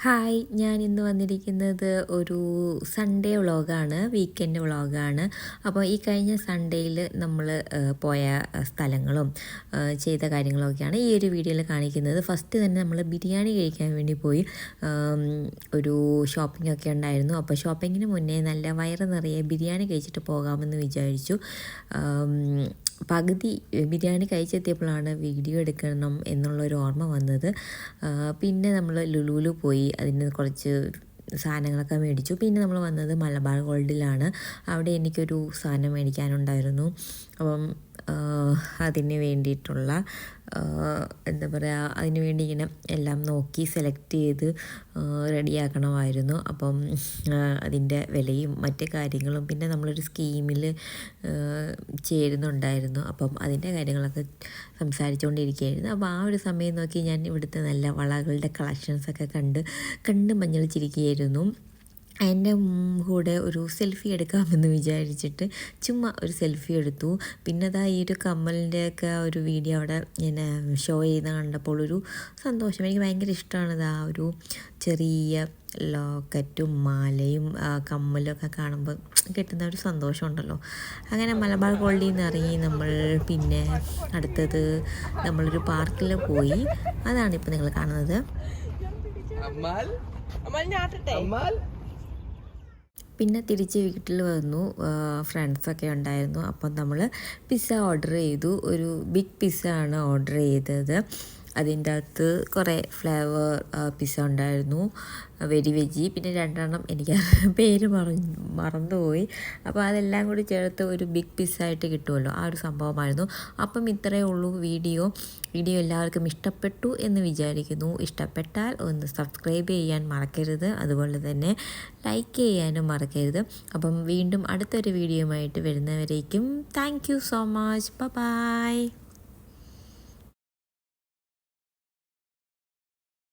Hi, ഞാൻ ഇന്ന് വന്നിരിക്കുന്നത് ഒരു സൺഡേ വ്ളോഗാണ്, വീക്കെൻഡ് വ്ളോഗാണ്. അപ്പോൾ ഈ കഴിഞ്ഞ സൺഡേയിൽ നമ്മൾ പോയ സ്ഥലങ്ങളും ചെയ്ത കാര്യങ്ങളൊക്കെയാണ് ഈ ഒരു വീഡിയോയിൽ കാണിക്കുന്നത്. ഫസ്റ്റ് തന്നെ നമ്മൾ ബിരിയാണി കഴിക്കാൻ വേണ്ടി പോയി. ഒരു ഷോപ്പിംഗ് ഒക്കെ ഉണ്ടായിരുന്നു. അപ്പോൾ ഷോപ്പിങ്ങിന് മുന്നേ നല്ല വയറ് നിറയെ ബിരിയാണി കഴിച്ചിട്ട് പോകാമെന്ന് വിചാരിച്ചു. പകുതി ബിരിയാണി കഴിച്ചെത്തിയപ്പോഴാണ് വീഡിയോ എടുക്കണം എന്നുള്ളൊരു ഓർമ്മ വന്നത്. പിന്നെ നമ്മൾ ലുലുവിൽ പോയി അതിന് കുറച്ച് സാധനങ്ങളൊക്കെ മേടിച്ചു. പിന്നെ നമ്മൾ വന്നത് മലബാർ ഗോൾഡിലാണ്. അവിടെ എനിക്കൊരു സാധനം മേടിക്കാനുണ്ടായിരുന്നു. അപ്പം അതിന് വേണ്ടിയിട്ടുള്ള എന്താ പറയുക, അതിന് വേണ്ടി ഇങ്ങനെ എല്ലാം നോക്കി സെലക്ട് ചെയ്ത് റെഡിയാക്കണമായിരുന്നു. അപ്പം അതിൻ്റെ വിലയും മറ്റ് കാര്യങ്ങളും പിന്നെ നമ്മളൊരു സ്കീമിൽ ചേരുന്നുണ്ടായിരുന്നു. അപ്പം അതിൻ്റെ കാര്യങ്ങളൊക്കെ സംസാരിച്ചുകൊണ്ടിരിക്കുകയായിരുന്നു. അപ്പോൾ ആ ഒരു സമയം നോക്കി ഞാൻ ഇവിടുത്തെ നല്ല വളകളുടെ കളക്ഷൻസൊക്കെ കണ്ട് മഞ്ഞളിച്ചിരിക്കുകയായിരുന്നു. എൻ്റെ കൂടെ ഒരു സെൽഫി എടുക്കാമെന്ന് വിചാരിച്ചിട്ട് ചുമ്മാ ഒരു സെൽഫി എടുത്തു. പിന്നെ അതാ ഈ ഒരു കമ്മലിൻ്റെയൊക്കെ ഒരു വീഡിയോ അവിടെ ഇങ്ങനെ ഷോ ചെയ്യുന്ന കണ്ടപ്പോൾ ഒരു സന്തോഷം. എനിക്ക് ഭയങ്കര ഇഷ്ടമാണ് ആ ഒരു ചെറിയ ലോക്കറ്റും മാലയും കമ്മലും ഒക്കെ കാണുമ്പോൾ കിട്ടുന്ന ഒരു സന്തോഷമുണ്ടല്ലോ. അങ്ങനെ മലബാർ ഗോൾഡിൽ നിന്ന് ഇറങ്ങി നമ്മൾ പിന്നെ അടുത്തത് നമ്മളൊരു പാർക്കിൽ പോയി. അതാണിപ്പോൾ നിങ്ങൾ കാണുന്നത്. പിന്നെ തിരിച്ച് വീട്ടിൽ വന്നു. ഫ്രണ്ട്സൊക്കെ ഉണ്ടായിരുന്നു. അപ്പം നമ്മൾ പിസ്സ ഓർഡർ ചെയ്തു. ഒരു ബിഗ് പിസ്സ ആണ് ഓർഡർ ചെയ്തത്. അതിൻ്റെ അകത്ത് കുറേ ഫ്ലേവർ പിസ്സ ഉണ്ടായിരുന്നു, വെരി വെജി, പിന്നെ 2 എണ്ണം എനിക്ക് പേര് മറന്നുപോയി. അപ്പോൾ അതെല്ലാം കൂടി ചേർത്ത് ഒരു ബിഗ് പിസ്സ ആയിട്ട് കിട്ടുമല്ലോ, ആ ഒരു സംഭവമായിരുന്നു. അപ്പം ഇത്രയേ ഉള്ളൂ വീഡിയോ എല്ലാവർക്കും ഇഷ്ടപ്പെട്ടു എന്ന് വിചാരിക്കുന്നു. ഇഷ്ടപ്പെട്ടാൽ ഒന്ന് സബ്സ്ക്രൈബ് ചെയ്യാൻ മറക്കരുത്, അതുപോലെ തന്നെ ലൈക്ക് ചെയ്യാനും മറക്കരുത്. അപ്പം വീണ്ടും അടുത്തൊരു വീഡിയോയുമായിട്ട് വരുന്നവരേക്കും thank you so much. By.